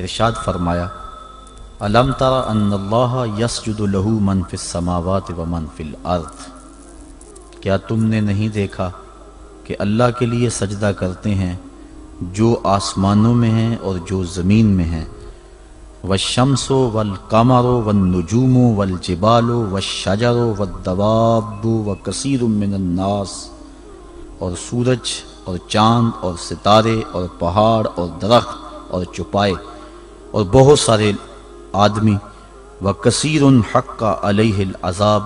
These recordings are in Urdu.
ارشاد فرمایا الم تر ان اللہ یسجد لہ من فی السماوات و من فی الارض، کیا تم نے نہیں دیکھا کہ اللہ کے لیے سجدہ کرتے ہیں جو آسمانوں میں ہیں اور جو زمین میں ہیں، والشمس والقمر والنجوم والجبال والشجر والدواب وکثیر من الناس، اور سورج اور چاند اور ستارے اور پہاڑ اور درخت اور چوپائے اور بہت سارے آدمی، وکثیر حق علیہ العذاب،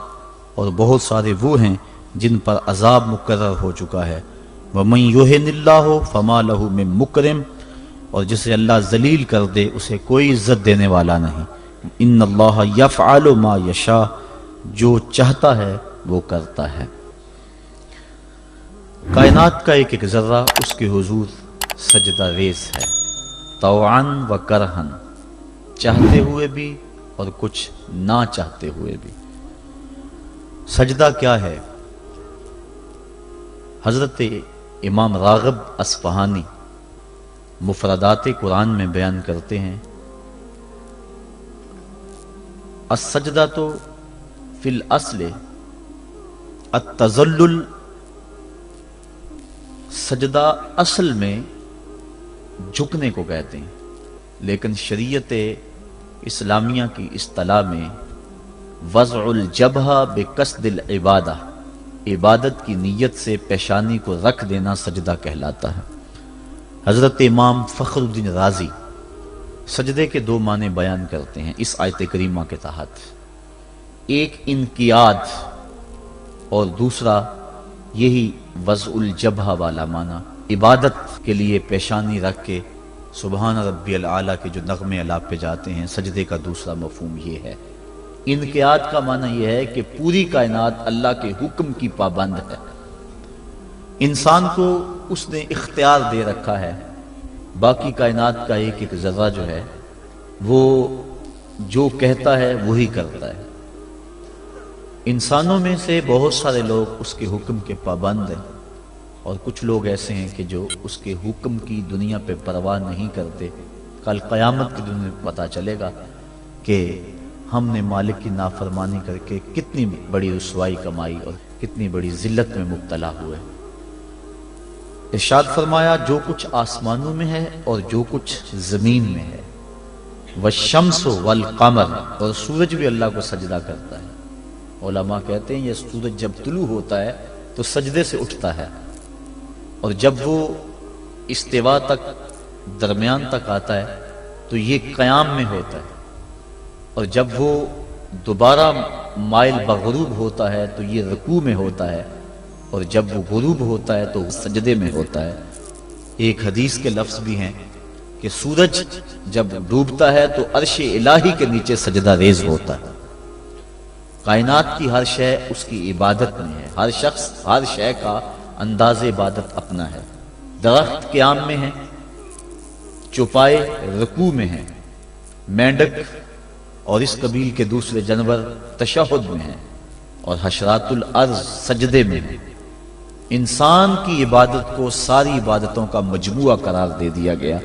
اور بہت سارے وہ ہیں جن پر عذاب مقرر ہو چکا ہے، ومن یہن اللہ فما لہ من مکرم، اور جسے اللہ ذلیل کر دے اسے کوئی عزت دینے والا نہیں، ان اللہ یفعل ما یشاء، جو چاہتا ہے وہ کرتا ہے۔ کائنات کا ایک ایک ذرہ اس کے حضور سجدہ ریز ہے، طوعا و کرہن، چاہتے ہوئے بھی اور کچھ نہ چاہتے ہوئے بھی۔ سجدہ کیا ہے؟ حضرت امام راغب اصفہانی مفردات قرآن میں بیان کرتے ہیں، السجدہ فی الاصل التذلل، سجدہ اصل میں جھکنے کو کہتے ہیں، لیکن شریعت اسلامیہ کی اصطلاح میں وضع الجبہہ بقصد العبادہ، عبادت کی نیت سے پیشانی کو رکھ دینا سجدہ کہلاتا ہے۔ حضرت امام فخر الدین رازی سجدے کے دو معنی بیان کرتے ہیں اس آیت کریمہ کے تحت، ایک انقیاد اور دوسرا یہی وضع الجبہہ والا معنی، عبادت کے لیے پیشانی رکھ کے سبحان ربی العالیٰ کے جو نغمے الاپ پہ جاتے ہیں، سجدے کا دوسرا مفہوم یہ ہے۔ انقیاد کا معنی یہ ہے کہ پوری کائنات اللہ کے حکم کی پابند ہے، انسان کو اس نے اختیار دے رکھا ہے، باقی کائنات کا ایک ایک ذرہ جو ہے وہ جو کہتا ہے وہی کرتا ہے۔ انسانوں میں سے بہت سارے لوگ اس کے حکم کے پابند ہیں، اور کچھ لوگ ایسے ہیں کہ جو اس کے حکم کی دنیا پہ پرواہ نہیں کرتے۔ کل قیامت کے دن میں پتہ چلے گا کہ ہم نے مالک کی نافرمانی کر کے کتنی بڑی رسوائی کمائی اور کتنی بڑی ذلت میں مبتلا ہوئے۔ ارشاد فرمایا جو کچھ آسمانوں میں ہے اور جو کچھ زمین میں ہے، والشمس والقمر، اور سورج بھی اللہ کو سجدہ کرتا ہے۔ علماء کہتے ہیں یہ سورج جب طلوع ہوتا ہے تو سجدے سے اٹھتا ہے، اور جب وہ استوا تک درمیان تک آتا ہے تو یہ قیام میں ہوتا ہے، اور جب وہ دوبارہ مائل بغروب ہوتا ہے تو یہ رکوع میں ہوتا ہے، اور جب وہ غروب ہوتا ہے تو سجدے میں ہوتا ہے۔ ایک حدیث کے لفظ بھی ہیں کہ سورج جب ڈوبتا ہے تو عرش الہی کے نیچے سجدہ ریز ہوتا ہے۔ کائنات کی ہر شے اس کی عبادت میں ہے، ہر شخص ہر شے کا انداز عبادت اپنا ہے۔ درخت قیام میں ہے، چوپائے رکوع میں ہیں، مینڈک اور اس قبیل کے دوسرے جانور تشہد میں ہیں، اور حشرات الارض سجدے میں ہیں۔ انسان کی عبادت کو ساری عبادتوں کا مجموعہ قرار دے دیا گیا،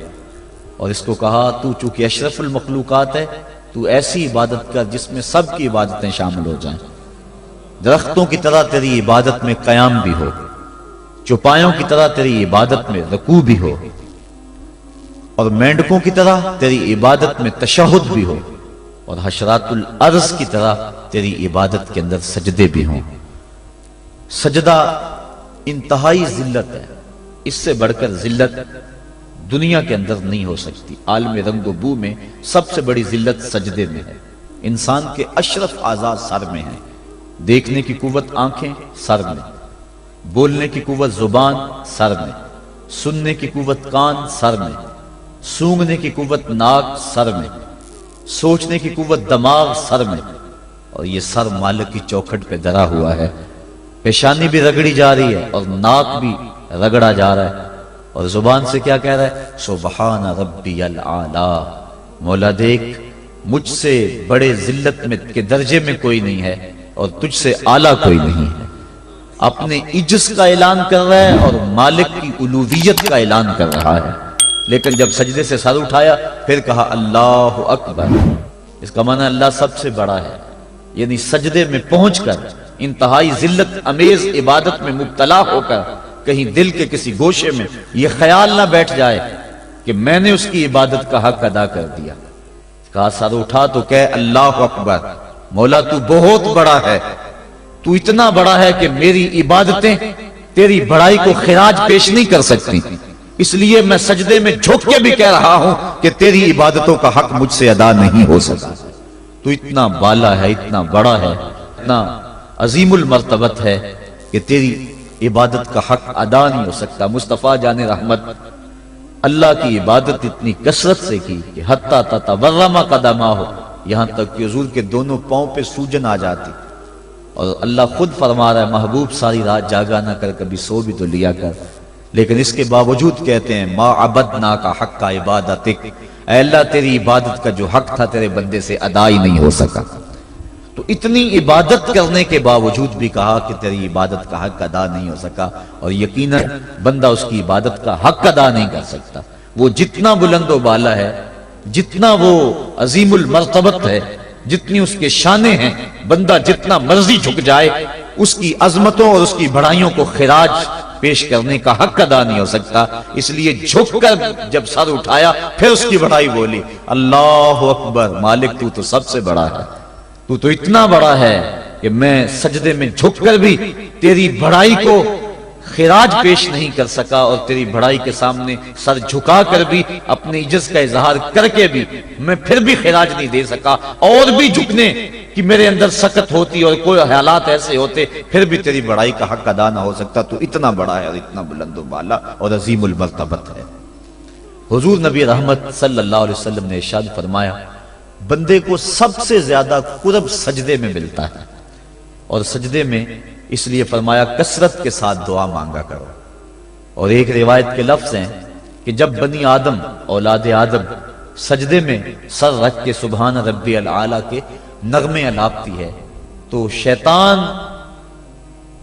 اور اس کو کہا تو چونکہ اشرف المخلوقات ہے تو ایسی عبادت کر جس میں سب کی عبادتیں شامل ہو جائیں۔ درختوں کی طرح تیری عبادت میں قیام بھی ہو، چوپایوں کی طرح تیری عبادت میں رکوع بھی ہو، اور مینڈکوں کی طرح تیری عبادت میں تشہد بھی ہو، اور حشرات الارض کی طرح تیری عبادت کے اندر سجدے بھی ہوں۔ سجدہ انتہائی ذلت ہے، اس سے بڑھ کر ذلت دنیا کے اندر نہیں ہو سکتی۔ عالم رنگ و بو میں سب سے بڑی ذلت سجدے میں ہے۔ انسان کے اشرف اعضاء سر میں ہیں، دیکھنے کی قوت آنکھیں سر میں، بولنے کی قوت زبان سر میں، سننے کی قوت کان سر میں، سونگھنے کی قوت ناک سر میں، سوچنے کی قوت دماغ سر میں، اور یہ سر مالک کی چوکھٹ پہ دھرا ہوا ہے۔ پیشانی بھی رگڑی جا رہی ہے اور ناک بھی رگڑا جا رہا ہے، اور زبان سے کیا کہہ رہا ہے؟ سبحان ربی العالی، مولا دیکھ مجھ سے بڑے ذلت میں کے درجے میں کوئی نہیں ہے اور تجھ سے اعلیٰ کوئی نہیں ہے۔ اپنے عجز کا اعلان کر رہا ہے اور مالک کی الوہیت کا اعلان کر رہا ہے، لیکن جب سجدے سے سر اٹھایا پھر کہا اللہ اکبر۔ اس کا معنی اللہ سب سے بڑا ہے، یعنی سجدے میں پہنچ کر انتہائی ذلت امیز عبادت میں مبتلا ہو کر کہیں دل کے کسی گوشے میں یہ خیال نہ بیٹھ جائے کہ میں نے اس کی عبادت کا حق ادا کر دیا۔ کہا سر اٹھا تو کہے اللہ اکبر، مولا تو بہت بڑا ہے، تو اتنا بڑا ہے کہ میری عبادتیں تیری بڑائی کو خراج پیش نہیں کر سکتی، اس لیے میں سجدے میں جھک کے بھی کہہ رہا ہوں کہ تیری عبادتوں کا حق مجھ سے ادا نہیں ہو سکا۔ تو اتنا بالا ہے، اتنا بڑا ہے، اتنا عظیم المرتبت ہے کہ تیری عبادت کا حق ادا نہیں ہو سکتا۔ مصطفیٰ جان رحمت اللہ کی عبادت اتنی کثرت سے کی کہ حتیٰ تتورم قدماہ، یہاں تک کہ حضور کے دونوں پاؤں پہ سوجن آ جاتی، اور اللہ خود فرما رہا ہے محبوب ساری رات جاگا نہ کر، کبھی سو بھی تو لیا کر، لیکن اس کے باوجود کہتے ہیں ما عبدناک حق عبادتک، اے اللہ تیری عبادت کا جو حق تھا تیرے بندے سے ادا ہی نہیں ہو سکا۔ تو اتنی عبادت کرنے کے باوجود بھی کہا کہ تیری عبادت کا حق ادا نہیں ہو سکا، اور یقیناً بندہ اس کی عبادت کا حق ادا نہیں کر سکتا۔ وہ جتنا بلند و بالا ہے، جتنا وہ عظیم المرتبت ہے، جتنی اس کے شانیں ہیں، بندہ جتنا مرضی جھک جائے اس کی عظمتوں اور اس کی بڑائیوں کو خراج پیش کرنے کا حق ادا نہیں ہو سکتا۔ اس لیے جھک کر جب سر اٹھایا پھر اس کی بڑائی بولی اللہ اکبر، مالک تو سب سے بڑا ہے، تو اتنا بڑا ہے کہ میں سجدے میں جھک کر بھی تیری بڑائی کو خراج پیش نہیں کر سکا، اور تیری بڑائی کے سامنے سر جھکا کر بھی اپنے عجز کا اظہار کر کے بھی میں پھر بھی خراج نہیں دے سکا، اور بھی جھکنے کہ میرے اندر سکت ہوتی اور کوئی حالات ایسے ہوتے پھر بھی تیری بڑائی کا حق ادا نہ ہو سکتا۔ تو اتنا بڑا ہے اور اتنا بلند و بالا اور عظیم المرتبت ہے۔ حضور نبی رحمت صلی اللہ علیہ وسلم نے ارشاد فرمایا بندے کو سب سے زیادہ قرب سجدے میں ملتا ہے، اور سجدے میں اس لیے فرمایا کثرت کے ساتھ دعا مانگا کرو۔ اور ایک روایت کے لفظ ہیں کہ جب بنی آدم اولاد آدم سجدے میں سر رکھ کے سبحان ربی العالی کے نغمے الاپتی ہے تو شیطان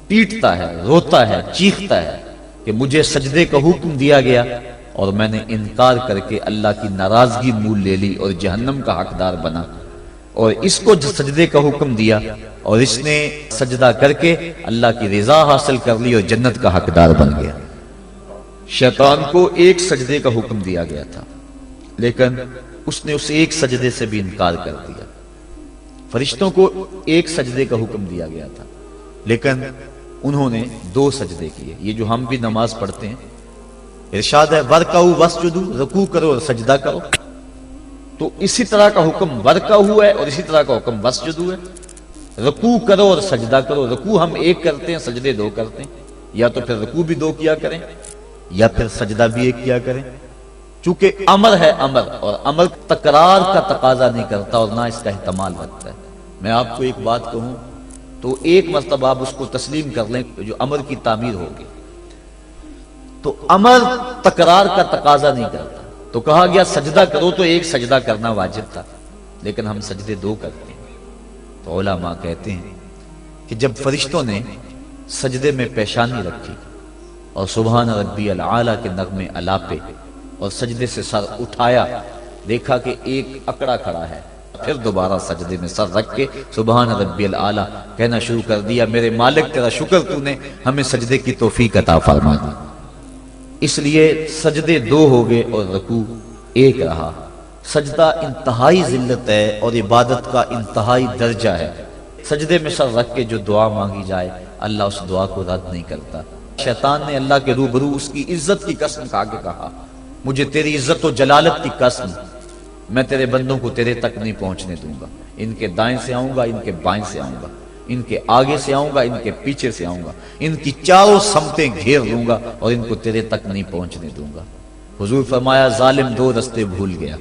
پیٹتا ہے، روتا ہے، چیختا ہے کہ مجھے سجدے کا حکم دیا گیا اور میں نے انکار کر کے اللہ کی ناراضگی مول لے لی اور جہنم کا حقدار بنا، اور اس کو سجدے کا حکم دیا اور اس نے سجدہ کر کے اللہ کی رضا حاصل کر لی اور جنت کا حقدار بن گیا۔ شیطان کو ایک سجدے کا حکم دیا گیا تھا لیکن اس نے اس ایک سجدے سے بھی انکار کر دیا۔ فرشتوں کو ایک سجدے کا حکم دیا گیا تھا لیکن انہوں نے 2 سجدے کیے۔ یہ جو ہم بھی نماز پڑھتے ہیں ارشاد ہے ورکعوا واسجدوا، رکوع کرو اور سجدہ کرو، تو اسی طرح کا حکم ورکعوا ہے اور اسی طرح کا حکم واسجدوا ہے، رکوع کرو اور سجدہ کرو۔ رکوع ہم ایک کرتے ہیں، سجدے 2 کرتے ہیں، یا تو پھر رکوع بھی 2 کیا کریں یا پھر سجدہ بھی 1 کیا کریں، چونکہ امر ہے امر، اور امر تکرار کا تقاضا نہیں کرتا اور نہ اس کا احتمال رکھتا ہے۔ میں آپ کو ایک بات کہوں تو ایک مرتبہ آپ اس کو تسلیم کر لیں جو امر کی تعمیر ہوگی، تو امر تکرار کا تقاضا نہیں کرتا، تو کہا گیا سجدہ کرو تو ایک سجدہ کرنا واجب تھا لیکن ہم سجدے 2 کرتے ہیں۔ تو علماء کہتے ہیں کہ جب فرشتوں نے سجدے میں پیشانی رکھی اور سبحان ربی العالی کے نغمے الاپے اور سجدے سے سر اٹھایا، دیکھا کہ ایک اکڑا کھڑا ہے، پھر دوبارہ سجدے میں سر رکھ کے سبحان ربی العالی کہنا شروع کر دیا میرے مالک تیرا شکر تو نے ہمیں سجدے کی توفیق عطا فرما دی۔ اس لیے سجدے 2 ہو گئے اور رکوع 1 رہا۔ سجدہ انتہائی ذلت ہے اور عبادت کا انتہائی درجہ ہے۔ سجدے میں سر رکھ کے جو دعا مانگی جائے اللہ اس دعا کو رد نہیں کرتا۔ شیطان نے اللہ کے روبرو اس کی عزت کی قسم کھا کے کہا مجھے تیری عزت و جلالت کی قسم، میں تیرے بندوں کو تیرے تک نہیں پہنچنے دوں گا، ان کے دائیں سے آؤں گا، ان کے بائیں سے آؤں گا، ان کے آگے سے آؤں گا، ان کے پیچھے سے آؤں گا، ان کی چاروں سمتیں گھیر لوں گا اور ان کو تیرے تک نہیں پہنچنے دوں گا۔ حضور فرمایا ظالم 2 رستے بھول گیا،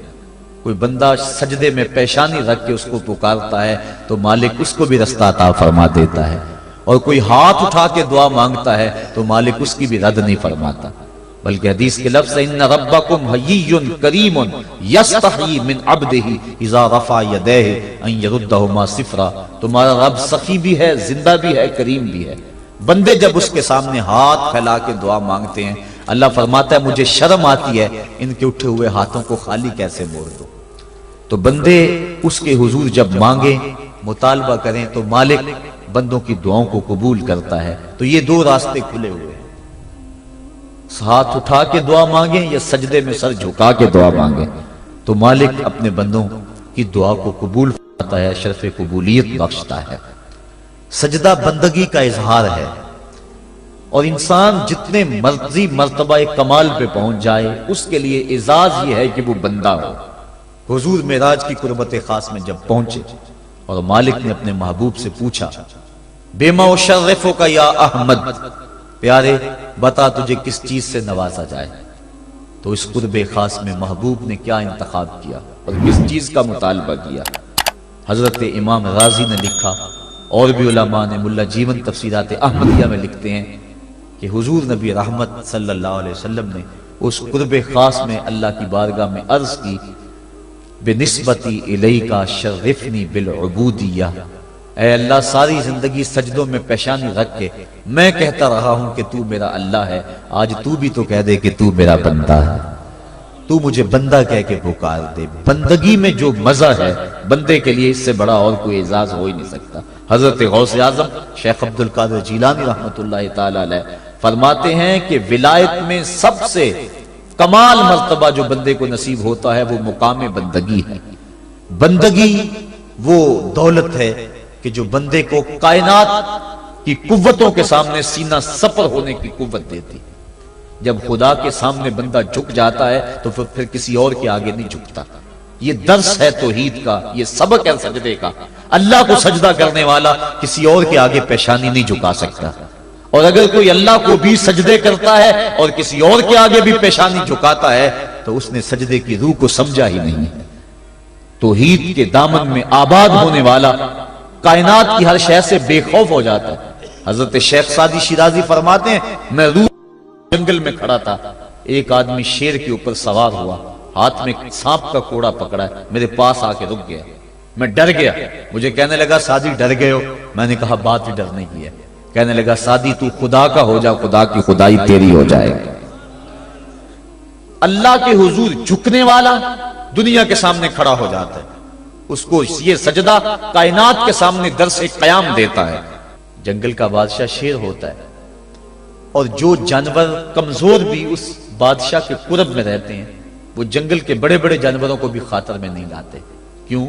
کوئی بندہ سجدے میں پیشانی رکھ کے اس کو پکارتا ہے تو مالک اس کو بھی رستہ عطا فرما دیتا ہے، اور کوئی ہاتھ اٹھا کے دعا مانگتا ہے تو مالک اس کی بھی رد نہیں فرماتا، بلکہ حدیث کے لفظ ان ربکم حیی کریم یستحیی من عبدہ اذا رفع یدیہ ان یردہما صفرا، تمہارا رب سخی بھی ہے، زندہ بھی ہے، کریم بھی ہے۔ بندے جب اس کے سامنے ہاتھ پھیلا کے دعا مانگتے ہیں اللہ فرماتا ہے مجھے شرم آتی ہے ان کے اٹھے ہوئے ہاتھوں کو خالی کیسے موڑ دو۔ تو بندے اس کے حضور جب مانگیں، مطالبہ کریں تو مالک بندوں کی دعاؤں کو قبول کرتا ہے۔ تو یہ دو راستے کھلے ہوئے ہیں، ہاتھ اٹھا کے دعا مانگیں یا سجدے میں سر جھکا کے دعا مانگیں، تو مالک اپنے بندوں کی دعا کو قبول فرماتا ہے، شرف قبولیت بخشتا ہے۔ سجدہ بندگی کا اظہار ہے، اور انسان جتنے مرضی مرتبہ کمال پہ پہنچ جائے اس کے لیے اعزاز یہ ہے کہ وہ بندہ ہو۔ حضور معراج کی قربت خاص میں جب پہنچے اور مالک نے اپنے محبوب سے پوچھا بما اشرفک یا احمد، پیارے بتا تجھے کس چیز سے نوازا جائے، تو اس قرب خاص میں محبوب نے کیا انتخاب کیا اور کس چیز کا مطالبہ کیا؟ حضرت امام رازی نے لکھا، اور بھی علماء نے، ملا جیون تفسیرات احمدیہ میں لکھتے ہیں کہ حضور نبی رحمت صلی اللہ علیہ وسلم نے اس قرب خاص میں اللہ کی بارگاہ میں عرض کی بنسبتی الیک شرفنی بالعبودیہ، اے اللہ ساری زندگی سجدوں میں پیشانی رکھ کے میں کہتا رہا ہوں کہ تو میرا اللہ ہے، آج تو بھی تو کہہ دے کہ تو میرا بندہ ہے، تو مجھے بندہ کہہ کے پکار دے۔ بندگی میں جو مزہ ہے بندے کے لیے اس سے بڑا اور کوئی اعزاز ہو ہی نہیں سکتا۔ حضرت غوث اعظم شیخ عبد القادر جیلانی رحمۃ اللہ تعالی علیہ فرماتے ہیں کہ ولایت میں سب سے کمال مرتبہ جو بندے کو نصیب ہوتا ہے وہ مقام بندگی ہے۔ بندگی وہ دولت ہے کہ جو بندے کو کائنات کی قوتوں کے سامنے سینہ سپر ہونے کی قوت دیتی۔ جب خدا کے سامنے بندہ جھک جاتا ہے تو پھر کسی اور کے آگے نہیں جھکتا۔ یہ درس ہے توحید کا، یہ سبق ہے سجدے کا۔ اللہ کو سجدہ کرنے والا کسی اور کے آگے پیشانی نہیں جھکا سکتا، اور اگر کوئی اللہ کو بھی سجدے کرتا ہے اور کسی اور کے آگے بھی پیشانی جھکاتا ہے تو اس نے سجدے کی روح کو سمجھا ہی نہیں۔ توحید کے دامن میں آباد ہونے والا کائنات کی ہر شے سے بے خوف ہو جاتا ہے۔ حضرت شیخ سعدی شیرازی فرماتے ہیں میں روح جنگل میں کھڑا تھا، ایک آدمی شیر کے اوپر سوار ہوا، ہاتھ میں سانپ کا کوڑا پکڑا ہے، میرے پاس آ کے رک گیا، میں ڈر گیا، مجھے کہنے لگا سعدی ڈر گئے ہو؟ میں نے کہا بات ہی ڈرنے کی ہے۔ کہنے لگا سعدی تو خدا کا ہو جا، خدا کی خدائی تیری ہو جائے گی۔ اللہ کے حضور جھکنے والا دنیا کے سامنے کھڑا ہو جاتا ہے، اس کو یہ سجدہ کائنات کے سامنے درس قیام دیتا ہے۔ جنگل کا بادشاہ شیر ہوتا ہے، اور جو جانور کمزور بھی اس بادشاہ کے قرب میں رہتے ہیں وہ جنگل کے بڑے بڑے جانوروں کو بھی خاطر میں نہیں لاتے۔ کیوں؟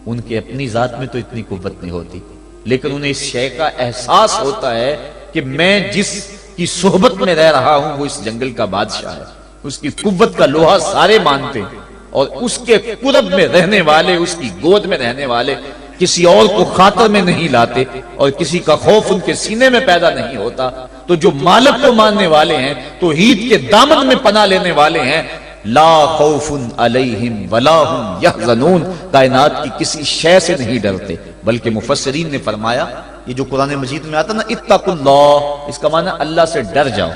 ان کے اپنی ذات میں تو اتنی قوت نہیں ہوتی، لیکن انہیں اس شے کا احساس ہوتا ہے کہ میں جس کی صحبت میں رہ رہا ہوں وہ اس جنگل کا بادشاہ ہے، اس کی قوت کا لوہا سارے مانتے ہیں، اور اس کے قرب میں رہنے والے، اس کی گود میں رہنے والے کسی اور کو خاطر میں نہیں لاتے، اور کسی کا خوف ان کے سینے میں پیدا نہیں ہوتا۔ تو جو مالک کو ماننے والے ہیں، توحید کے دامن میں پناہ لینے والے ہیں، لا خوف علیہم ولا هم یحزنون، کائنات کی کسی شے سے نہیں ڈرتے۔ بلکہ مفسرین نے فرمایا یہ جو قرآن مجید میں آتا نا اتقوا اللہ، اس کا معنی اللہ سے ڈر جاؤ،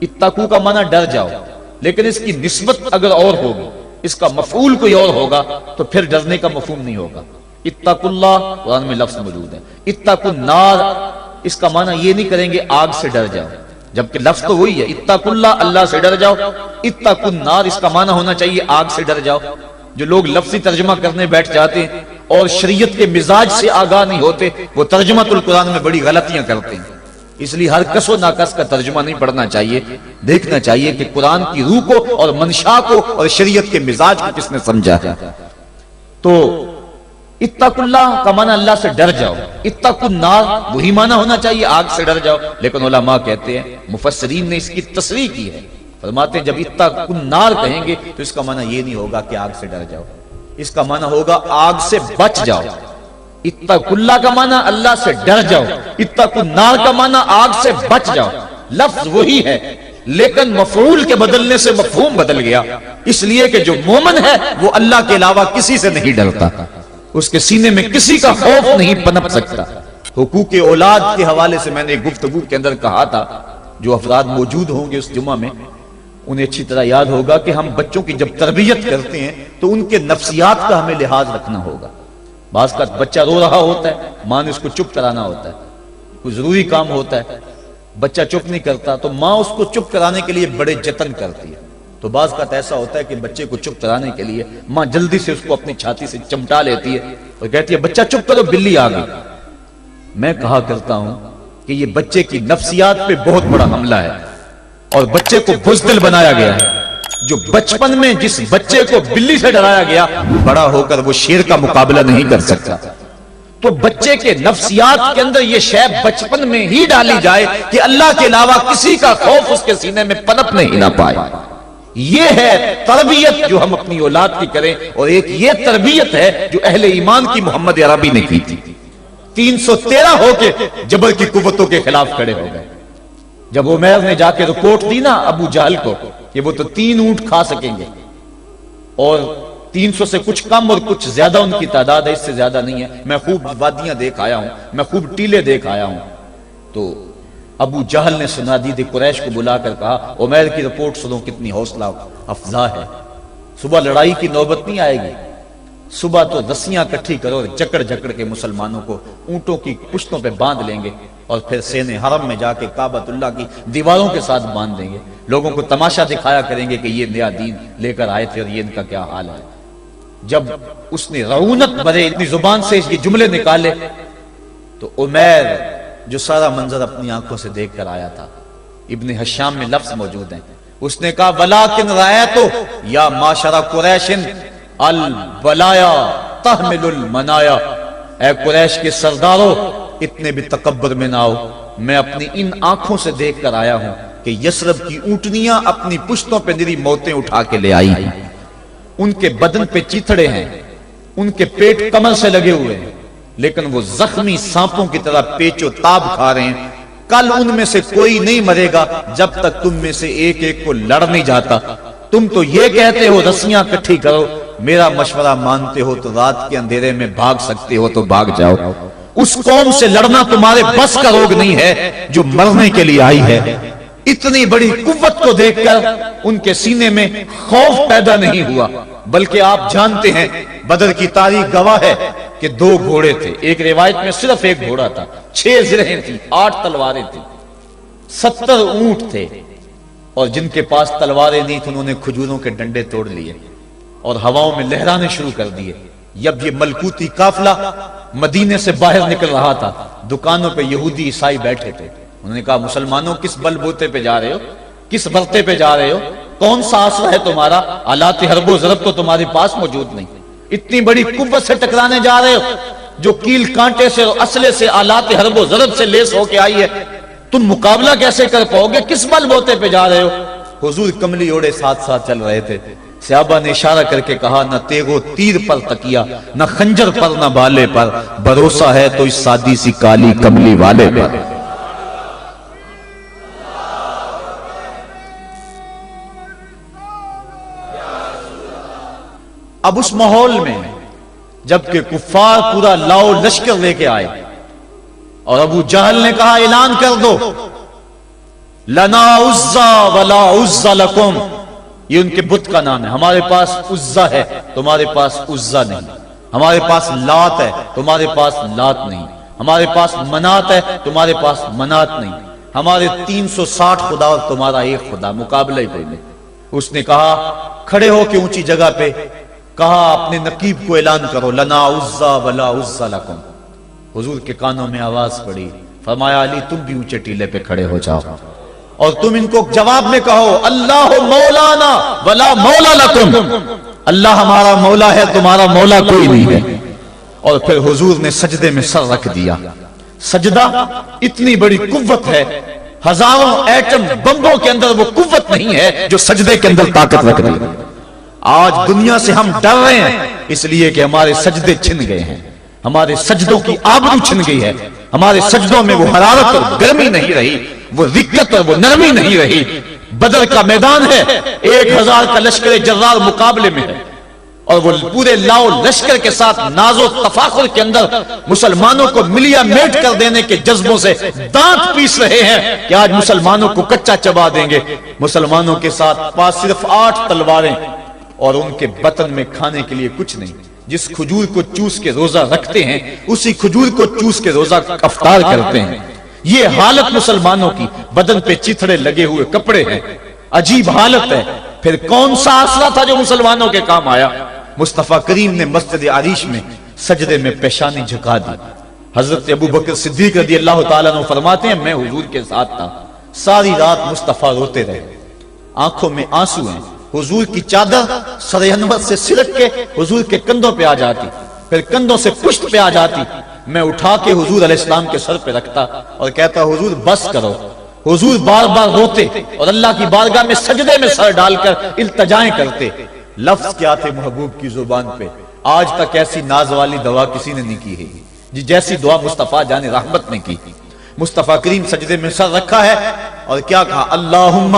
اتقوا کا معنی ڈر جاؤ، لیکن اس کی نسبت اگر اور ہوگی، اس کا مفعول کوئی اور ہوگا تو پھر ڈرنے کا مفہوم نہیں ہوگا۔ اتقوا اللہ قرآن میں لفظ موجود ہے، اتقوا النار اس کا معنی یہ نہیں کریں گے آگ سے ڈر جاؤ، جبکہ لفظ تو وہی ہے اتقوا اللہ، اللہ سے ڈر جاؤ۔ اتقوا النار اس کا معنی ہونا چاہیے آگ سے ڈر جاؤ۔ جو لوگ لفظی ترجمہ کرنے بیٹھ جاتے ہیں اور شریعت کے مزاج سے آگاہ نہیں ہوتے، وہ ترجمۃ القرآن میں بڑی غلطیاں کرتے ہیں۔ اس لیے ہر کس و ناکس کا ترجمہ نہیں پڑھنا چاہیے، دیکھنا چاہیے کہ قرآن کی روح کو اور منشا کو اور شریعت کے مزاج کو کس نے سمجھا ہے۔ تو اتقوا اللہ کا معنی اللہ سے ڈر جاؤ، اتقوا النار وہی معنی ہونا چاہیے آگ سے ڈر جاؤ، لیکن علماء کہتے ہیں مفسرین نے اس کی تصریح کی ہے، فرماتے ہیں جب اتقوا النار کہیں گے تو اس کا معنی یہ نہیں ہوگا کہ آگ سے ڈر جاؤ، اس کا معنی ہوگا آگ سے بچ جاؤ۔ اتقوا اللہ کا معنی اللہ سے ڈر جاؤ، اتقوا النار کا معنی آگ سے بچ جاؤ۔ لفظ وہی ہے لیکن مفعول کے بدلنے سے مفہوم بدل گیا، اس لیے کہ جو مومن ہے وہ اللہ کے علاوہ کسی سے نہیں ڈرتا، اس کے سینے میں کسی کا خوف نہیں پنپ سکتا۔ حقوق اولاد کے حوالے سے میں نے ایک گفتگو کے اندر کہا تھا، جو افراد موجود ہوں گے اس جمعہ میں انہیں اچھی طرح یاد ہوگا کہ ہم بچوں کی جب تربیت کرتے ہیں تو ان کے نفسیات کا ہمیں لحاظ رکھنا ہوگا۔ بعض کا بچہ رو رہا ہوتا ہے، ماں نے اس کو چپ کرانا ہوتا ہے، کوئی ضروری کام ہوتا ہے، بچہ چپ نہیں کرتا تو ماں اس کو چپ کرانے کے لیے بڑے جتن کرتی ہے. تو بعض کا ایسا ہوتا ہے کہ بچے کو چپ کرانے کے لیے ماں جلدی سے اس کو اپنی چھاتی سے چمٹا لیتی ہے اور کہتی ہے بچہ چپ کرو بلی آ گئی. میں کہا کرتا ہوں کہ یہ بچے کی نفسیات پہ بہت بڑا حملہ ہے اور بچے کو بزدل بنایا گیا ہے. جو بچپن میں جس بچے کو بلی سے ڈرایا گیا بڑا ہو کر وہ شیر کا مقابلہ نہیں کر سکتا. تو بچے کے نفسیات کے اندر یہ شے بچپن میں ہی ڈالی جائے کہ اللہ کے علاوہ کسی کا خوف اس کے سینے میں پنپنے ہی نہ پائے. یہ ہے تربیت جو ہم اپنی اولاد کی کریں. اور ایک یہ تربیت ہے جو اہل ایمان کی محمد عربی نے کی تھی. 313 ہو کے جبر کی قوتوں کے خلاف کھڑے ہو گئے. جب عمیر نے جا کے رپورٹ دی نا ابو جہل کو کہ وہ تو 3 اونٹ کھا سکیں گے اور 300 سے کچھ کم اور کچھ زیادہ ان کی تعداد ہے، اس سے زیادہ نہیں ہے، میں خوب وادیاں دیکھ آیا ہوں، میں خوب ٹیلے دیکھ آیا ہوں. تو ابو جہل نے سنادید قریش کو بلا کر کہا عمیر کی رپورٹ سنو کتنی حوصلہ افزا ہے. صبح لڑائی کی نوبت نہیں آئے گی، صبح تو رسیاں کٹھی کرو اور جکڑ جکڑ کے مسلمانوں کو اونٹوں کی پشتوں پہ باندھ لیں گے اور پھر سین حرم میں جا کے کعبۃ اللہ کی دیواروں کے ساتھ باندھ دیں گے. لوگوں کو تماشا دکھایا کریں گے کہ یہ نیا دین لے کر آئے تھے اور یہ ان کا کیا حال ہے. جب اس نے رعونت بھرے اتنی زبان سے یہ جملے نکالے تو عمیر جو سارا منظر اپنی آنکھوں سے دیکھ کر آیا تھا، ابن حشام میں لفظ موجود ہیں، اس نے کہا وَلَٰكِنْ رَأَيْتُ يَا مَعْشَرَ قُرَيْشٍ الْبَلَايَا تَحْمِلُ الْمَنَايَا. اے قریش کے سرداروں اتنے بھی تکبر میں نہ آؤ، میں اپنی ان آنکھوں سے دیکھ کر آیا ہوں کہ یثرب کی اونٹنیاں اپنی پشتوں پہ نری موتیں اٹھا کے لے آئی ہیں. ان کے بدن پہ چیتھڑے ہیں، ان کے پیٹ کمر سے لگے ہوئے ہیں، لیکن وہ زخمی سانپوں کی طرح پیچ و تاب کھا رہے ہیں. کل ان میں سے کوئی نہیں مرے گا جب تک تم میں سے ایک ایک کو لڑ نہیں جاتا. تم تو یہ کہتے ہو رسیاں کٹھی کرو، میرا مشورہ مانتے ہو تو رات کے اندھیرے میں بھاگ سکتے ہو تو بھاگ جاؤ. اس قوم سے لڑنا تمہارے بس کا روگ نہیں ہے جو مرنے کے لیے آئی ہے. اتنی بڑی قوت کو دیکھ کر ان کے سینے میں خوف پیدا نہیں ہوا، بلکہ آپ جانتے ہیں بدر کی تاریخ گواہ ہے کہ 2 گھوڑے تھے. ایک روایت میں صرف ایک گھوڑا تھا، 6 زرہیں تھیں، 8 تلواریں تھیں، 70 اونٹ تھے. اور جن کے پاس تلواریں نہیں تھیں انہوں نے کھجوروں کے ڈنڈے توڑ لیے اور ہواؤں میں لہرانے شروع کر دیے. جب یہ ملکوتی قافلہ مدینے سے باہر نکل رہا تھا، دکانوں پہ یہودی عیسائی بیٹھے تھے. انہوں نے کہا مسلمانوں کس بل بوتے پہ جا رہے ہو، کس برتے پہ جا رہے ہو، کون سا آسرا ہے تمہارا، آلات حرب و ضرب تو تمہارے پاس موجود نہیں. اتنی بڑی قوت سے ٹکرانے جا رہے ہو جو کیل کانٹے سے اور اسلحے سے آلات حرب و ضرب سے لیس ہو کے آئی ہے. تم مقابلہ کیسے کر پاؤ گے، کس بل بوتے پہ جا رہے ہو. حضور کملی اوڑے ساتھ ساتھ چل رہے تھے. صحابہ نے اشارہ کر کے کہا نہ تیغو تیر پر تکیا، نہ خنجر پر، نہ بالے پر، بھروسہ ہے تو اس سادی سی کالی کملی والے پر. اب اس ماحول میں جبکہ کفار پورا لاؤ لشکر لے کے آئے اور ابو جہل نے کہا اعلان کر دو لنا عزا ولا عزا لکم، یہ ان کے بت کا نام ہے. ہمارے پاس عزا ہے تمہارے پاس عزا نہیں، ہمارے پاس لات ہے تمہارے پاس لات نہیں، ہمارے پاس منات ہے تمہارے پاس منات نہیں، ہمارے 360 خدا اور تمہارا ایک خدا، مقابلہ ہی کوئی نہیں. اس نے کہا کھڑے ہو کے اونچی جگہ پہ کہا اپنے نقیب کو اعلان کرو لنا عزا ولا عزا لکم. حضور کے کانوں میں آواز پڑی، فرمایا علی تم بھی اونچے ٹیلے پہ کھڑے ہو جاؤ اور تم ان کو جواب میں کہو اللہ مولانا ولا مولا لکم، اللہ ہمارا مولا ہے تمہارا مولا کوئی نہیں ہے. اور پھر حضور نے سجدے میں سر رکھ دیا. سجدہ اتنی بڑی قوت ہے، ہزاروں ایٹم بمبوں کے اندر وہ قوت نہیں ہے جو سجدے کے اندر طاقت رکھ دی. آج دنیا سے ہم ڈر رہے ہیں اس لیے کہ ہمارے سجدے چھن گئے ہیں، ہمارے سجدوں کی آبرو چھن گئی ہے، ہمارے سجدوں میں وہ حرارت اور گرمی نہیں رہی، وہ رقت اور وہ نرمی نہیں رہی. بدر کا میدان ہے، 1000 کا لشکر جرار مقابلے میں ہے اور وہ پورے لاؤ لشکر کے ساتھ ناز و تفاخر کے اندر مسلمانوں کو ملیا میٹ کر دینے کے جذبوں سے دانت پیس رہے ہیں کہ آج مسلمانوں کو کچا چبا دیں گے. مسلمانوں کے ساتھ پاس صرف 8 تلواریں اور ان کے بطن میں کھانے کے لیے کچھ نہیں. جس کھجور کو چوس کے روزہ رکھتے ہیں اسی کھجور کو چوس کے روزہ افطار کرتے ہیں. یہ حالت مسلمانوں کی، بدن پہ چتھڑے لگے ہوئے کپڑے ہیں، عجیب حالت ہے. پھر کون سا آسرا تھا جو مسلمانوں کے کام آیا؟ مصطفیٰ کریم نے مسجد عریش میں سجدے میں پیشانی جھکا دی. حضرت ابو بکر صدیق رضی اللہ تعالیٰ عنہ فرماتے ہیں میں حضور کے ساتھ تھا، ساری رات مصطفیٰ روتے رہے، آنکھوں میں آنسو ہیں. حضور کی چادر سر انور سے سرک کے حضور کے کندھوں پہ آ جاتی، پھر کندھوں سے پشت پہ آ جاتی. میں اٹھا کے حضور علیہ السلام کے سر پہ رکھتا اور کہتا حضور بس کرو. حضور بار بار روتے اور اللہ کی بارگاہ میں سجدے میں سر ڈال کر التجائیں کرتے. لفظ کیا تھے محبوب کی زبان پہ؟ آج تک ایسی ناز والی دعا کسی نے نہیں کی ہے جی جیسی دعا مصطفیٰ جان رحمت نے کی. مصطفیٰ کریم سجدے میں سر رکھا ہے اور کیا کہا؟ اللہم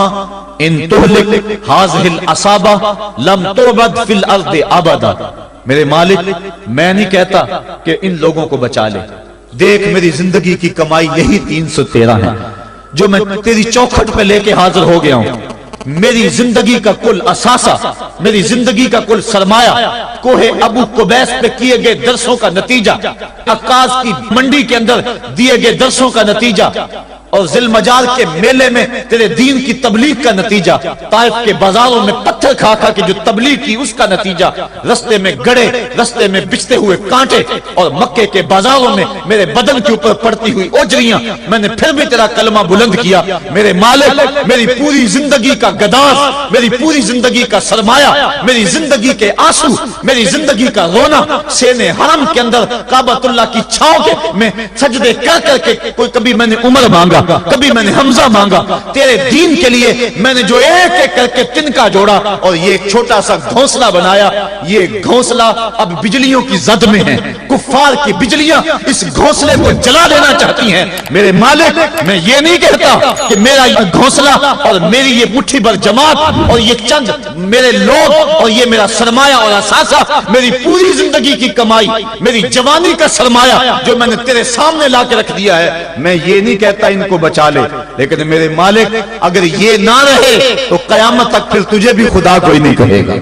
ان تہلک ہذہ العصابہ لم تعبد فی الارض ابدا. میرے مالک میں نہیں کہتا کہ ان لوگوں کو بچا لے، دیکھ میری زندگی کی کمائی یہی 313 ہے جو میں تیری چوکھٹ پہ لے کے حاضر ہو گیا ہوں. میری زندگی کا کل اثاثہ، میری زندگی کا کل سرمایہ کوہ ابو قبیس پہ کیے گئے درسوں کا نتیجہ، عکاظ کی منڈی کے اندر دیے گئے درسوں کا نتیجہ، اور ذی المجال کے میلے میں تیرے دین کی تبلیغ کا نتیجہ، طائف کے بازاروں میں پتھر کھا کھا کے جو تبلیغ کی اس کا نتیجہ، رستے میں گڑے، رستے میں بچھتے ہوئے کانٹے، اور مکے کے بازاروں میں میرے بدن کے اوپر پڑتی ہوئی اوجریاں، میں نے پھر بھی تیرا کلمہ بلند کیا. میرے مالک میری پوری زندگی کا گداز، میری پوری زندگی کا سرمایہ، میری زندگی کے آنسو، میری زندگی کا رونا سین حرم کے اندر کعبۃ اللہ کی چھاؤں کے میں سجدے کر کر کے، کوئی کبھی میں نے عمر مانگا، کبھی میں نے حمزہ مانگا، تیرے دین کے لیے میں نے جو ایک ایک کر کے تنکا جوڑا اور یہ ایک چھوٹا سا گھونسلہ بنایا. یہ گھونسلہ اب بجلیوں کی زد میں ہے، کفار کی بجلیاں اس گھونسلے کو جلا دینا چاہتی ہیں. میرے مالک میں یہ نہیں کہتا کہ میرا یہ گھونسلہ اور میری یہ مٹھی بھر جماعت اور یہ چند میرے لوگ اور یہ میرا سرمایہ اور اثاثہ، میری پوری زندگی کی کمائی، میری جوانی کا سرمایہ جو میں نے تیرے سامنے لا کے رکھ دیا ہے، میں یہ نہیں کہتا ان کو بچا لے، لیکن میرے مالک اگر یہ نہ رہے تو قیامت تک پھر تجھے بھی خدا کوئی نہیں کہے گا.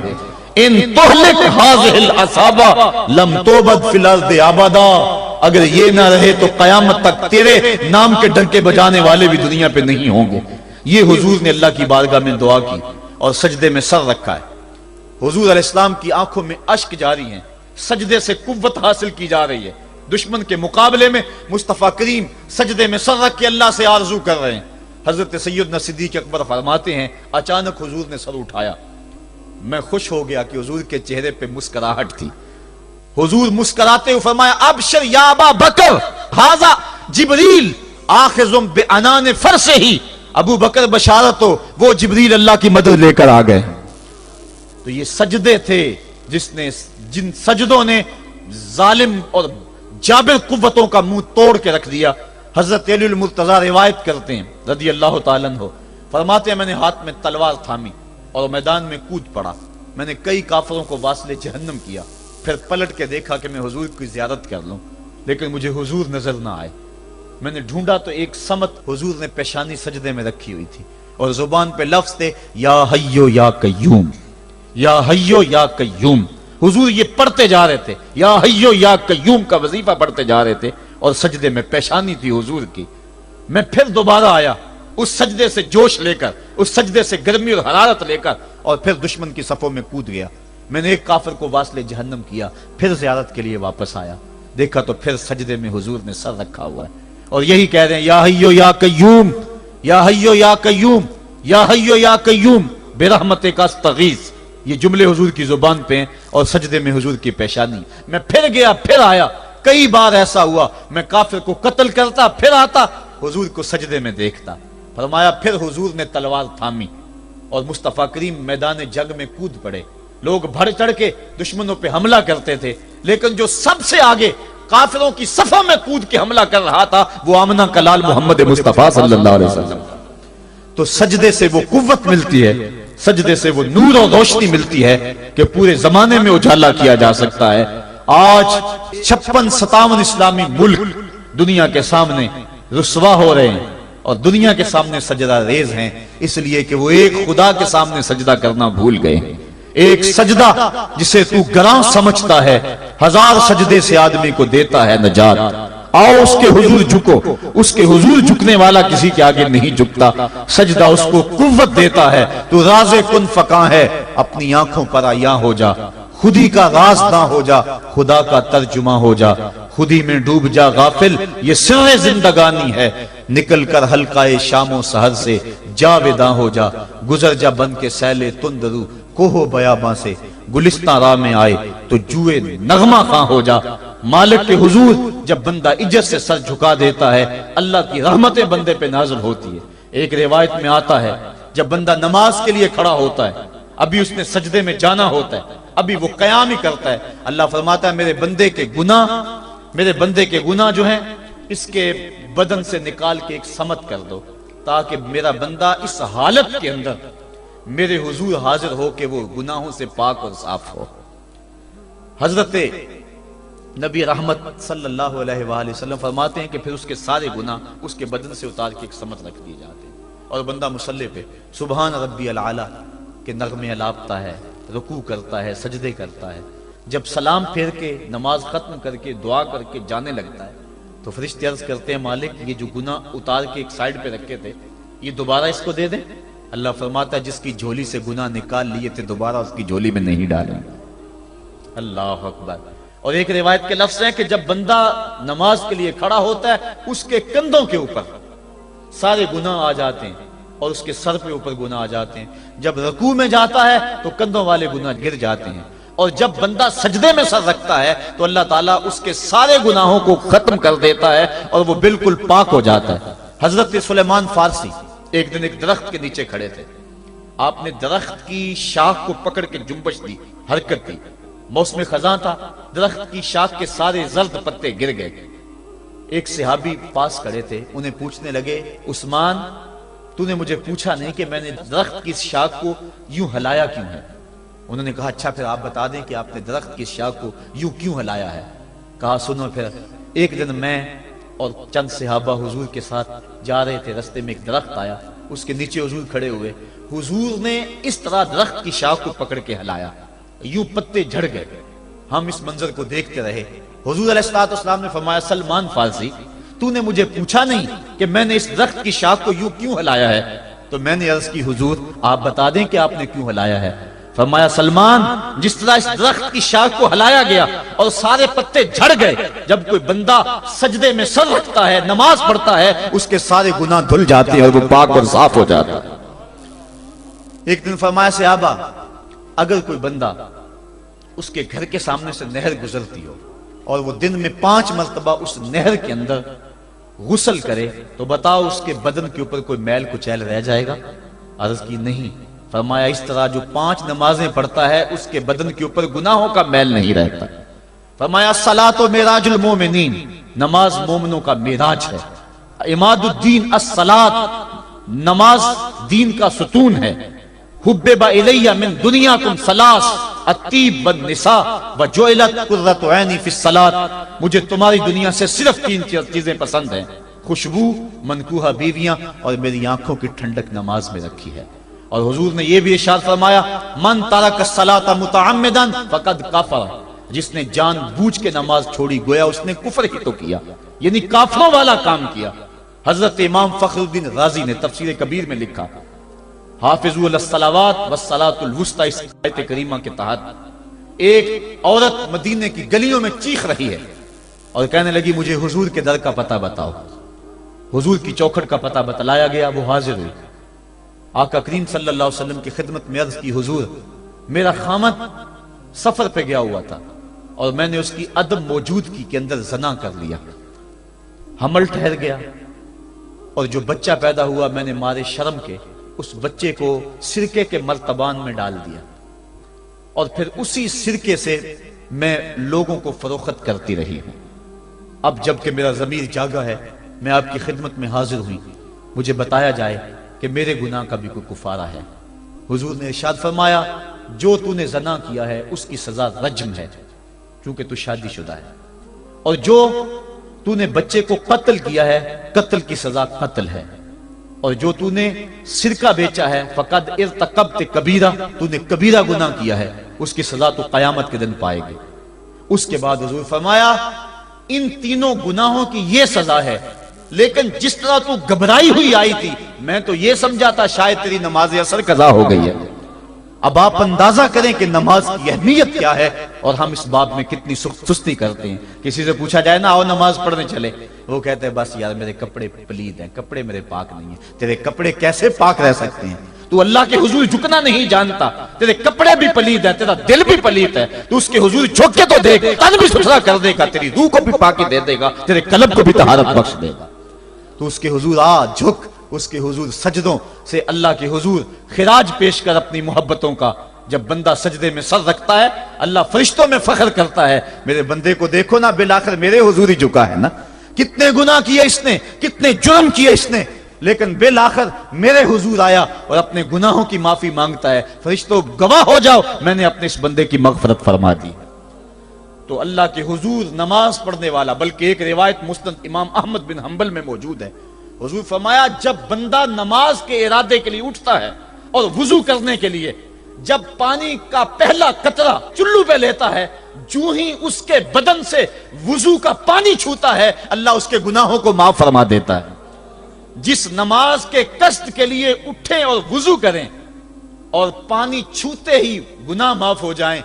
ان تہلک ہذہ العصابہ لم تعبد فی الارض ابدا. اگر یہ نہ رہے تو قیامت تک تیرے نام کے ڈنکے بجانے والے بھی دنیا پہ نہیں ہوں گے. یہ حضور نے اللہ کی بارگاہ میں دعا کی اور سجدے میں سر رکھا ہے. حضور علیہ السلام کی آنکھوں میں اشک جاری ہیں، سجدے سے قوت حاصل کی جا رہی ہے. دشمن کے مقابلے میں مصطفیٰ کریم سجدے میں سر رکھ کے اللہ سے آرزو کر رہے ہیں. حضرت سیدنا صدیق اکبر فرماتے ہیں اچانک حضور نے سر اٹھایا، میں خوش ہو گیا کہ حضور کے چہرے پہ مسکراہٹ تھی. حضور مسکراتے ہوئے فرمایا ابشر یا ابا بکر ھذا جبریل آخذ بعنان فرسہ. ابو بکر بشارت ہو، وہ جبریل اللہ کی مدد لے کر آ گئے. تو یہ سجدے تھے جن سجدوں نے ظالم اور جابر قوتوں کا منہ توڑ کے رکھ دیا. حضرت علی المرتضی روایت کرتے ہیں رضی اللہ تعالیٰ عنہ، فرماتے ہیں میں نے ہاتھ میں تلوار تھامی اور میدان میں کود پڑا. میں نے کئی کافروں کو واصل جہنم کیا، پھر پلٹ کے دیکھا کہ میں حضور کی زیارت کر لوں، لیکن مجھے حضور نظر نہ آئے. میں نے ڈھونڈا تو ایک سمت حضور نے پیشانی سجدے میں رکھی ہوئی تھی اور زبان پہ لفظ تھے یا حیو یا قیوم، یا حیو یا قیوم. حضور یہ پڑھتے جا رہے تھے، یا حیو یا قیوم کا وظیفہ پڑھتے جا رہے تھے اور سجدے میں پیشانی تھی حضور کی. میں پھر دوبارہ آیا اس سجدے سے جوش لے کر، اس سجدے سے گرمی اور حرارت لے کر، اور پھر دشمن کی صفوں میں کود گیا. میں نے ایک کافر کو واصل جہنم کیا، پھر زیارت کے لیے واپس آیا، دیکھا تو پھر سجدے میں حضور نے سر رکھا ہوا ہے اور یہی کہہ رہے ہیں یا حیو یا قیوم، یا حیو یا قیوم، یا حیو یا قیوم برحمتک استغیث. یہ جملے حضور کی زبان پہ ہیں اور سجدے میں حضور کی پیشانی. میں پھر گیا، پھر آیا، کئی بار ایسا ہوا میں کافر کو قتل کرتا، پھر آتا حضور کو سجدے میں دیکھتا. فرمایا پھر حضور نے تلوار تھامی اور مصطفیٰ کریم میدان جنگ میں کود پڑے. لوگ بڑھ چڑھ کے دشمنوں پہ حملہ کرتے تھے، لیکن جو سب سے آگے کافروں کی صفوں میں کود کے حملہ کر رہا تھا وہ آمنہ کا لال محمد مصطفیٰ صلی اللہ علیہ وسلم. تو سجدے سے وہ قوت ملتی ہے، سجدے سے وہ نور اور روشنی ملتی ہے کہ پورے زمانے میں اجالا کیا جا سکتا ہے. آج 56-57 اسلامی ملک دنیا کے سامنے رسوا ہو رہے ہیں اور دنیا کے سامنے سجدہ ریز ہیں، اس لیے کہ وہ ایک خدا کے سامنے سجدہ کرنا بھول گئے ہیں. ایک سجدہ جسے تو گراں سمجھتا ہے 1000 سجدے سے آدمی کو دیتا ہے نجات. آؤ اس کے حضور جھکو، اس کے حضور جھکنے والا کسی کے آگے نہیں جھکتا، سجدہ اس کو قوت دیتا ہے، تو راز کن فکاں ہے، اپنی آنکھوں پر آیاں ہو جا، خودی کا راز نہ ہو جا، خدا کا ترجمہ ہو جا، خودی میں ڈوب جا غافل، یہ سر زندگانی ہے، نکل کر حلقہ شام و سحر سے جاویداں ہو جا، گزر جا بن کے سیل تندرو کوہ بیاباں سے، گلستان راہ میں آئے تو جوئے نغمہ خاں ہو جا۔ مالک کے حضور جب بندہ عزت سے سر جھکا دیتا ہے، اللہ کی رحمتیں بندے پہ نازل ہوتی ہے۔ ایک روایت میں آتا ہے جب بندہ نماز کے لیے کھڑا ہوتا ہے، ابھی اس نے سجدے میں جانا ہوتا ہے، ابھی وہ قیام ہی کرتا ہے، اللہ فرماتا ہے میرے بندے کے گناہ جو ہیں اس کے بدن سے نکال کے ایک سمت کر دو، تاکہ میرا بندہ اس حالت کے اندر میرے حضور حاضر ہو کہ وہ گناہوں سے پاک اور صاف ہو۔ حضرت نبی رحمت صلی اللہ علیہ وآلہ وسلم فرماتے ہیں کہ پھر اس کے سارے گناہ اس کے بدن سے اتار کے ایک سمت رکھ دیے جاتے ہیں، اور بندہ مصلی پہ سبحان ربی العالی کے نغمے الاپتا ہے، رکوع کرتا ہے، سجدے کرتا ہے۔ جب سلام پھیر کے نماز ختم کر کے دعا کر کے جانے لگتا ہے تو فرشتے عرض کرتے ہیں مالک یہ جو گناہ اتار کے ایک سائیڈ پہ رکھے تھے یہ دوبارہ اس کو دے دیں؟ اللہ فرماتا ہے جس کی جھولی سے گناہ نکال لیے تھے دوبارہ اس کی جھولی میں نہیں ڈالیں۔ اللہ اکبر۔ اور ایک روایت کے لفظ ہیں کہ جب بندہ نماز کے لیے کھڑا ہوتا ہے اس کے کندھوں کے اوپر سارے گناہ آ جاتے ہیں اور اس کے سر پہ اوپر گناہ آ جاتے ہیں، جب رکوع میں جاتا ہے تو کندھوں والے گناہ گر جاتے ہیں، اور جب بندہ سجدے میں سر رکھتا ہے تو اللہ تعالیٰ اس کے سارے گناہوں کو ختم کر دیتا ہے اور وہ بالکل پاک ہو جاتا ہے۔ حضرت سلیمان فارسی ایک دن ایک درخت کے نیچے کھڑے تھے، آپ نے درخت کی شاخ کو پکڑ کے جنبش دی، حرکت دی، موسم خزاں تھا، درخت کی شاخ کے سارے زرد پتے گر گئے۔ ایک صحابی پاس کھڑے تھے، انہیں پوچھنے لگے عثمان تو نے مجھے پوچھا نہیں کہ میں نے درخت کی شاخ کو یوں ہلایا کیوں ہے؟ انہوں نے کہا اچھا پھر آپ بتا دیں کہ آپ نے درخت کی شاخ کو یوں کیوں ہلایا ہے؟ کہا سنو پھر ایک دن میں اور چند صحابہ حضور کے ساتھ جا رہے تھے، رستے میں ایک درخت آیا، اس کے نیچے حضور کھڑے ہوئے، حضور نے اس طرح درخت کی شاخ کو پکڑ کے ہلایا، یوں پتے جھڑ گئے، ہم اس منظر کو دیکھتے رہے۔ حضور علیہ السلام نے فرمایا سلمان فارسی تو نے مجھے پوچھا نہیں کہ میں نے اس درخت کی شاخ کو یوں کیوں ہلایا ہے؟ تو میں نے عرض کی حضور آپ بتا دیں کہ آپ نے کیوں ہلایا ہے؟ فرمایا سلمان جس طرح اس درخت کی شاخ کو ہلایا گیا اور سارے پتے جھڑ گئے، جب کوئی بندہ سجدے میں سر رکھتا ہے نماز پڑھتا ہے اس کے سارے گناہ دھل جاتے ہیں اور وہ پاک اور صاف ہو جاتا ہے۔ ایک دن فرمایا صحابہ اگر کوئی بندہ اس کے گھر کے سامنے سے نہر گزرتی ہو اور وہ دن میں 5 مرتبہ اس نہر کے اندر غسل کرے تو بتاؤ اس کے بدن کے اوپر کوئی میل کچیل رہ جائے گا؟ عرض کی نہیں۔ فرمایا اس طرح جو 5 نمازیں پڑھتا ہے اس کے بدن کے اوپر گناہوں کا میل نہیں رہتا۔ فرمایا الصلاۃ معراج المومنین، نماز مومنوں کا معراج ہے۔ عماد الدین الصلاۃ، نماز دین کا ستون ہے۔ حبب الی من دنیاکم ثلاث الطیب والنساء وجعلت قرۃ عینی فی الصلاۃ، مجھے تمہاری دنیا سے صرف 3 چیزیں پسند ہیں، خوشبو، منکوحہ بیویاں، اور میری آنکھوں کی ٹھنڈک نماز میں رکھی ہے۔ اور حضور نے یہ بھی ارشاد فرمایا من ترک الصلاۃ متعمدا فقد کفر، جس نے جان بوجھ کے نماز چھوڑی گویا اس نے کفر ہی تو کیا، یعنی کافروں والا کام کیا۔ حضرت امام فخر الدین رازی نے تفسیر کبیر میں لکھا حافظوا علی الصلوات والصلاۃ الوسطی، اس آیت کریمہ کے تحت ایک عورت مدینے کی گلیوں میں چیخ رہی ہے اور کہنے لگی مجھے حضور کے در کا پتہ بتاؤ۔ حضور کی چوکھٹ کا پتہ بتلایا گیا، وہ حاضر ہوئی، آقا کریم صلی اللہ علیہ وسلم کی خدمت میں عرض کی حضور میرا خامد سفر پہ گیا ہوا تھا اور میں نے اس کی عدم موجودگی کے اندر زنا کر لیا، حمل ٹھہر گیا اور جو بچہ پیدا ہوا میں نے مارے شرم کے اس بچے کو سرکے کے مرتبان میں ڈال دیا اور پھر اسی سرکے سے میں لوگوں کو فروخت کرتی رہی ہوں۔ اب جب کہ میرا ضمیر جاگا ہے میں آپ کی خدمت میں حاضر ہوئی، مجھے بتایا جائے کہ میرے گناہ کا بھی کوئی کفارہ ہے۔ حضور نے ارشاد فرمایا جو تو نے زنا کیا ہے اس کی سزا رجم ہے چونکہ تو شادی شدہ ہے، اور جو تو نے بچے کو قتل کیا ہے قتل کی سزا قتل ہے، اور جو تو نے سرکہ بیچا ہے فقد ارتکبت کبیرہ، تو نے کبیرہ گناہ کیا ہے، اس کی سزا تو قیامت کے دن پائے گی۔ اس کے بعد حضور فرمایا ان تینوں گناہوں کی یہ سزا ہے، لیکن جس طرح تو گھبرائی ہوئی آئی تھی، میں تو یہ سمجھا تھا شاید تیری نماز اثر قضا ہو گئی ہے۔ اب آپ اندازہ کریں کہ نماز کی اہمیت کیا ہے، اور ہم اس باب میں کتنی سستی کرتے ہیں۔ کسی سے پوچھا جائے نا آؤ نماز پڑھنے چلے، وہ کہتے ہیں بس یار میرے کپڑے پلید ہیں، کپڑے میرے پاک نہیں ہیں۔ تیرے کپڑے کیسے پاک رہ سکتے ہیں؟ تو اللہ کے حضور جھکنا نہیں جانتا، تیرے کپڑے بھی پلید ہے، تیرا دل بھی پلید ہے، تو اس کے حضور جھک کے تو دیکھ، تن بھی ستھرا کر دے گا، تیری روح کو بھی پاکی دے دے گا، تیرے قلب کو بھی طہارت بخش دے گا۔ تو اس کے حضور آ جھک، اس کے حضور سجدوں سے اللہ کے حضور خراج پیش کر اپنی محبتوں کا۔ جب بندہ سجدے میں سر رکھتا ہے، اللہ فرشتوں میں فخر کرتا ہے، میرے بندے کو دیکھو نا، بالآخر میرے حضور ہی جھکا ہے نا۔ کتنے گناہ کیے اس نے، کتنے جرم کیے اس نے، لیکن بالآخر میرے حضور آیا اور اپنے گناہوں کی معافی مانگتا ہے۔ فرشتوں گواہ ہو جاؤ، میں نے اپنے اس بندے کی مغفرت فرما دی۔ تو اللہ کے حضور نماز پڑھنے والا، بلکہ ایک روایت مسند امام احمد بن حنبل میں موجود ہے، حضور فرمایا جب بندہ نماز کے ارادے کے لیے اٹھتا ہے اور وضو کرنے کے لیے، جب پانی کا پہلا قطرہ چلو پہ لیتا ہے، جو ہی اس کے بدن سے وضو کا پانی چھوتا ہے، اللہ اس کے گناہوں کو معاف فرما دیتا ہے۔ جس نماز کے قصد کے لیے اٹھیں اور وضو کریں اور پانی چھوتے ہی گناہ معاف ہو جائیں،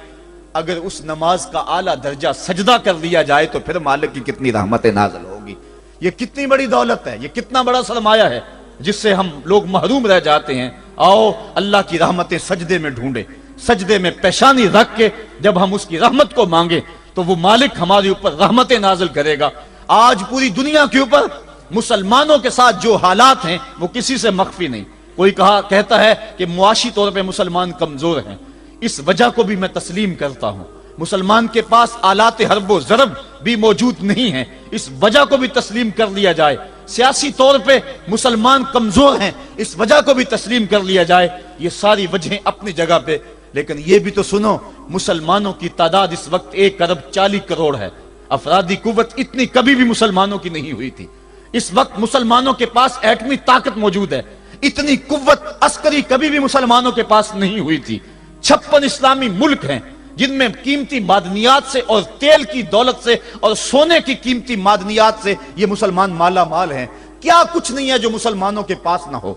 اگر اس نماز کا اعلیٰ درجہ سجدہ کر دیا جائے تو پھر مالک کی کتنی رحمت نازل ہوگی۔ یہ کتنی بڑی دولت ہے، یہ کتنا بڑا سرمایہ ہے جس سے ہم لوگ محروم رہ جاتے ہیں۔ آؤ اللہ کی رحمتیں سجدے میں ڈھونڈے، سجدے میں پیشانی رکھ کے جب ہم اس کی رحمت کو مانگیں تو وہ مالک ہمارے اوپر رحمتیں نازل کرے گا۔ آج پوری دنیا کے اوپر مسلمانوں کے ساتھ جو حالات ہیں وہ کسی سے مخفی نہیں۔ کوئی کہتا ہے کہ معاشی طور پہ مسلمان کمزور ہیں، اس وجہ کو بھی میں تسلیم کرتا ہوں۔ مسلمان کے پاس آلات حرب و ضرب بھی موجود نہیں ہیں، اس وجہ کو بھی تسلیم کر لیا جائے۔ سیاسی طور پہ مسلمان کمزور ہیں، اس وجہ کو بھی تسلیم کر لیا جائے۔ یہ ساری وجہیں اپنی جگہ پہ، لیکن یہ بھی تو سنو، مسلمانوں کی تعداد اس وقت 1.40 کروڑ ہے۔ افرادی قوت اتنی کبھی بھی مسلمانوں کی نہیں ہوئی تھی۔ اس وقت مسلمانوں کے پاس ایٹمی طاقت موجود ہے، اتنی قوت عسکری کبھی بھی مسلمانوں کے پاس نہیں ہوئی تھی۔ 56 اسلامی ملک ہیں جن میں قیمتی معدنیات سے اور تیل کی دولت سے اور سونے کی قیمتی معدنیات سے یہ مسلمان مالا مال ہیں۔ کیا کچھ نہیں ہے جو مسلمانوں کے پاس نہ ہو،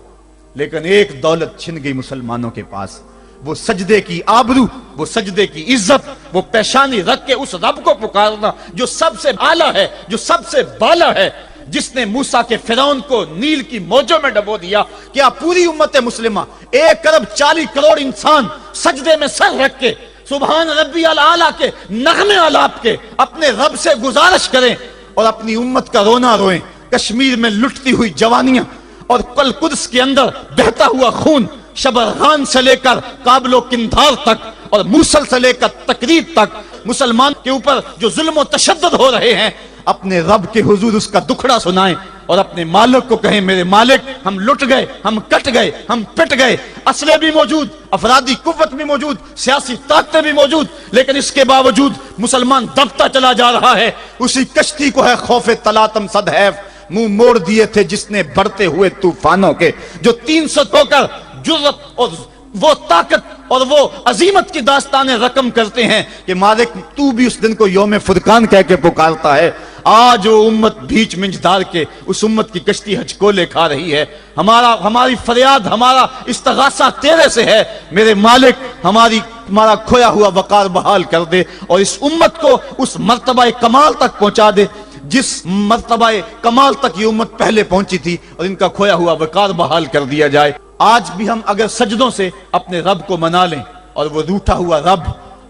لیکن ایک دولت چھن گئی مسلمانوں کے پاس، وہ سجدے کی آبرو، وہ سجدے کی عزت، وہ پیشانی رکھ کے اس رب کو پکارنا جو سب سے اعلیٰ ہے، جو سب سے بالا ہے، جس نے موسیٰ کے فرعون کو نیل کی موجوں میں ڈبو دیا۔ کیا پوری امت مسلمہ 1.40 کروڑ انسان سجدے میں سر رکھ کے سبحان ربی الاعلیٰ کے نغمے آلاپ کے اپنے رب سے گزارش کریں اور اپنی امت کا رونا روئیں؟ کشمیر میں لٹتی ہوئی جوانیاں اور قدس کے اندر بہتا ہوا خون، شبرغان سے لے کر کابل و قندھار تک اور موصل سے لے کر تکریب تک مسلمان کے اوپر جو ظلم و تشدد ہو رہے ہیں، اپنے رب کے حضور اس کا دکھڑا سنائیں اور اپنے مالک کو کہیں میرے مالک ہم لٹ گئے، ہم کٹ گئے، ہم پٹ گئے۔ اسلحے بھی موجود، افرادی قوت بھی موجود، سیاسی طاقتیں بھی موجود، لیکن اس کے باوجود مسلمان دبتا چلا جا رہا ہے۔ اسی کشتی کو ہے خوف تلاطم صدحیف منہ موڑ دیے تھے جس نے بڑھتے ہوئے طوفانوں کے، جو 300 ہو کر جرأت اور وہ طاقت اور وہ عظیمت کی داستانیں رقم کرتے ہیں کہ مالک تو بھی اس دن کو یوم فرقان کہہ کے پکارتا ہے۔ آج وہ امت بیچ منجدار کے اس امت کی کشتی ہچکولے کھا رہی ہے۔ ہماری فریاد، ہمارا استغاثہ تیرے سے ہے، میرے مالک ہمارا کھویا ہوا وقار بحال کر دے اور اس امت کو اس مرتبہ کمال تک پہنچا دے جس مرتبہ کمال تک یہ امت پہلے پہنچی تھی، اور ان کا کھویا ہوا وقار بحال کر دیا جائے۔ آج بھی ہم اگر سجدوں سے اپنے رب کو منا لیں اور وہ روٹھا ہوا رب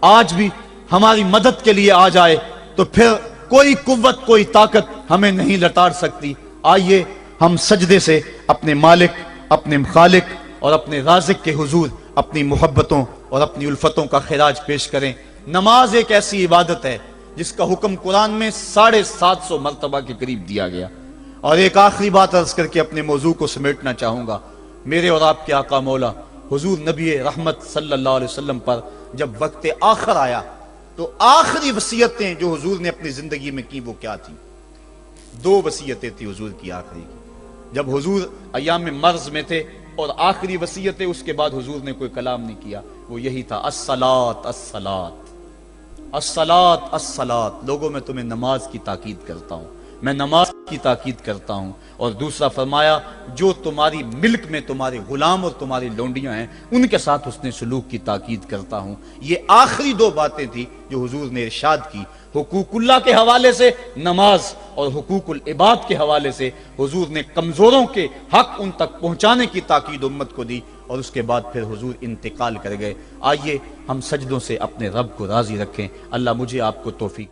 آج بھی ہماری مدد کے لیے آ جائے تو پھر کوئی قوت، کوئی طاقت ہمیں نہیں لٹاڑ سکتی۔ آئیے ہم سجدے سے اپنے مالک، اپنے خالق اور اپنے رازق کے حضور اپنی محبتوں اور اپنی الفتوں کا خراج پیش کریں۔ نماز ایک ایسی عبادت ہے جس کا حکم قرآن میں 750 مرتبہ کے قریب دیا گیا۔ اور ایک آخری بات عرض کر کے اپنے موضوع کو سمیٹنا چاہوں گا۔ میرے اور آپ کے آقا مولا حضور نبی رحمت صلی اللہ علیہ وسلم پر جب وقت آخر آیا تو آخری وصیتیں جو حضور نے اپنی زندگی میں کی وہ کیا تھی؟ 2 وصیتیں تھی حضور کی آخری کی، جب حضور ایام مرض میں تھے، اور آخری وصیتیں اس کے بعد حضور نے کوئی کلام نہیں کیا، وہ یہی تھا الصلاۃ الصلاۃ، الصلاۃ الصلاۃ، لوگوں میں تمہیں نماز کی تاکید کرتا ہوں، میں نماز کی تاکید کرتا ہوں۔ اور دوسرا فرمایا جو تمہاری ملک میں تمہارے غلام اور تمہاری لونڈیاں ہیں ان کے ساتھ حسن سلوک کی تاکید کرتا ہوں۔ یہ آخری دو باتیں تھی جو حضور نے ارشاد کی، حقوق اللہ کے حوالے سے نماز اور حقوق العباد کے حوالے سے حضور نے کمزوروں کے حق ان تک پہنچانے کی تاکید امت کو دی، اور اس کے بعد پھر حضور انتقال کر گئے۔ آئیے ہم سجدوں سے اپنے رب کو راضی رکھیں۔ اللہ مجھے آپ کو توفیق